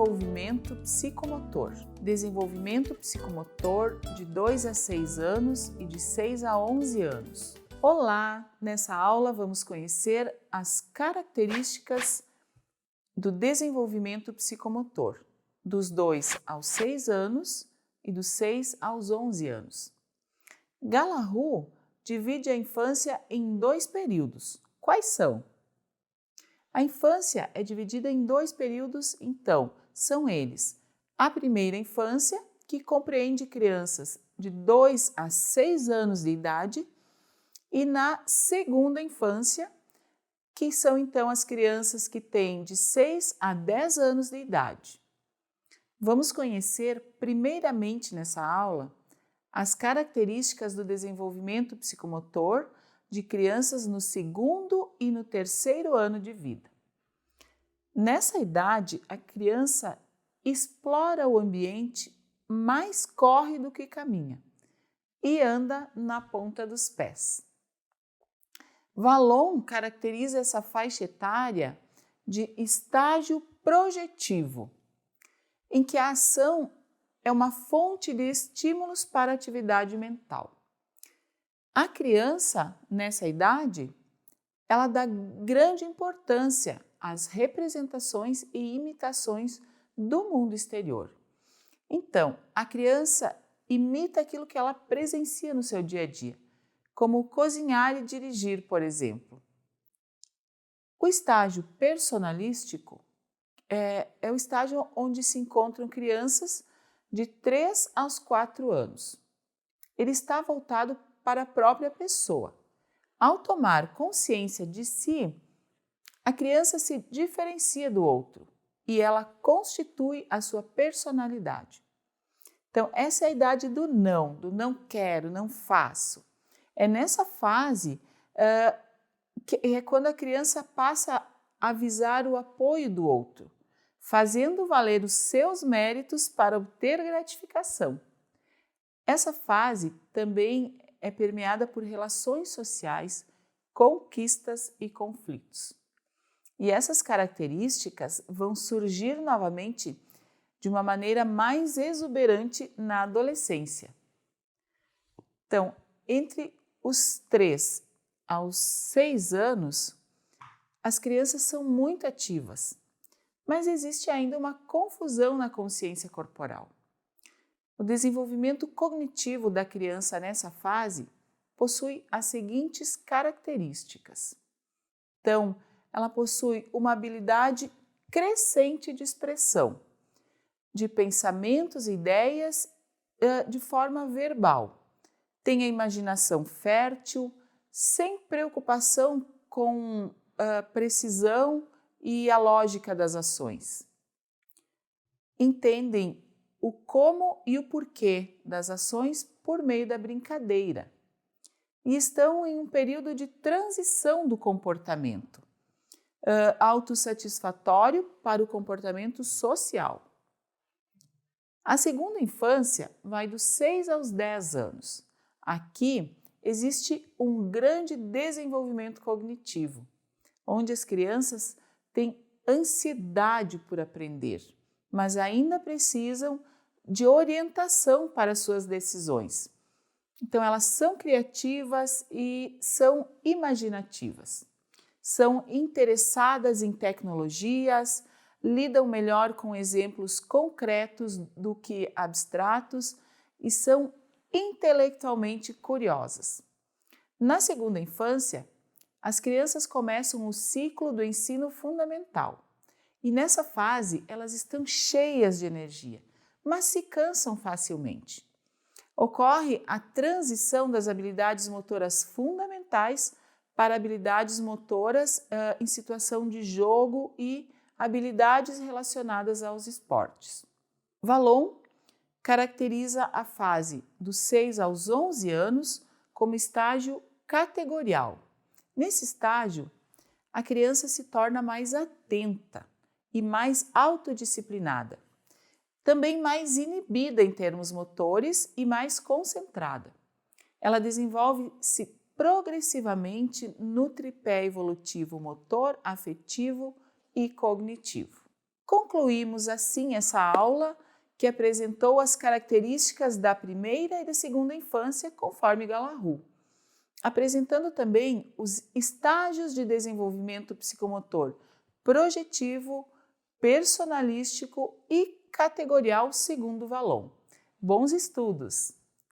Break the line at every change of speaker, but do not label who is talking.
desenvolvimento psicomotor. Desenvolvimento psicomotor de 2 a 6 anos e de 6 a 11 anos. Olá! Nessa aula vamos conhecer as características do desenvolvimento psicomotor, dos 2 aos 6 anos e dos 6 aos 11 anos. Galahu divide a infância em 2 períodos. Quais são? A infância é dividida em 2 períodos, então, são eles: a primeira infância, que compreende crianças de 2 a 6 anos de idade, e na segunda infância, que são então as crianças que têm de 6 a 10 anos de idade. Vamos conhecer primeiramente nessa aula as características do desenvolvimento psicomotor de crianças no segundo e no terceiro ano de vida. Nessa idade, a criança explora o ambiente, mais corre do que caminha e anda na ponta dos pés. Vallon caracteriza essa faixa etária de estágio projetivo, em que a ação é uma fonte de estímulos para a atividade mental. A criança, nessa idade, ela dá grande importância às representações e imitações do mundo exterior. Então, a criança imita aquilo que ela presencia no seu dia a dia, como cozinhar e dirigir, por exemplo. O estágio personalístico é o estágio onde se encontram crianças de 3 aos 4 anos. Ele está voltado para a própria pessoa. Ao tomar consciência de si, a criança se diferencia do outro e ela constitui a sua personalidade. Então, essa é a idade do não quero, não faço. É nessa fase que é quando a criança passa a visar o apoio do outro, fazendo valer os seus méritos para obter gratificação. Essa fase também é permeada por relações sociais, conquistas e conflitos. E essas características vão surgir novamente de uma maneira mais exuberante na adolescência. Então, entre os 3 aos 6 anos, as crianças são muito ativas, mas existe ainda uma confusão na consciência corporal. O desenvolvimento cognitivo da criança nessa fase possui as seguintes características. Então, ela possui uma habilidade crescente de expressão, de pensamentos e ideias de forma verbal. Tem a imaginação fértil, sem preocupação com precisão e a lógica das ações. Entendem o como e o porquê das ações por meio da brincadeira. E estão em um período de transição do comportamento, autossatisfatório para o comportamento social. A segunda infância vai dos 6 aos 10 anos. Aqui existe um grande desenvolvimento cognitivo, onde as crianças têm ansiedade por aprender, mas ainda precisam de orientação para suas decisões. Então, elas são criativas e são imaginativas. São interessadas em tecnologias, lidam melhor com exemplos concretos do que abstratos e são intelectualmente curiosas. Na segunda infância, as crianças começam o ciclo do ensino fundamental e nessa fase elas estão cheias de energia, mas se cansam facilmente. Ocorre a transição das habilidades motoras fundamentais para habilidades motoras em situação de jogo e habilidades relacionadas aos esportes. Vallon caracteriza a fase dos 6 aos 11 anos como estágio categorial. Nesse estágio, a criança se torna mais atenta e mais autodisciplinada, também mais inibida em termos motores e mais concentrada. Ela desenvolve-se progressivamente no tripé evolutivo motor, afetivo e cognitivo. Concluímos assim essa aula que apresentou as características da primeira e da segunda infância conforme Galahu, apresentando também os estágios de desenvolvimento psicomotor projetivo, personalístico e categorial segundo Vallon. Bons estudos!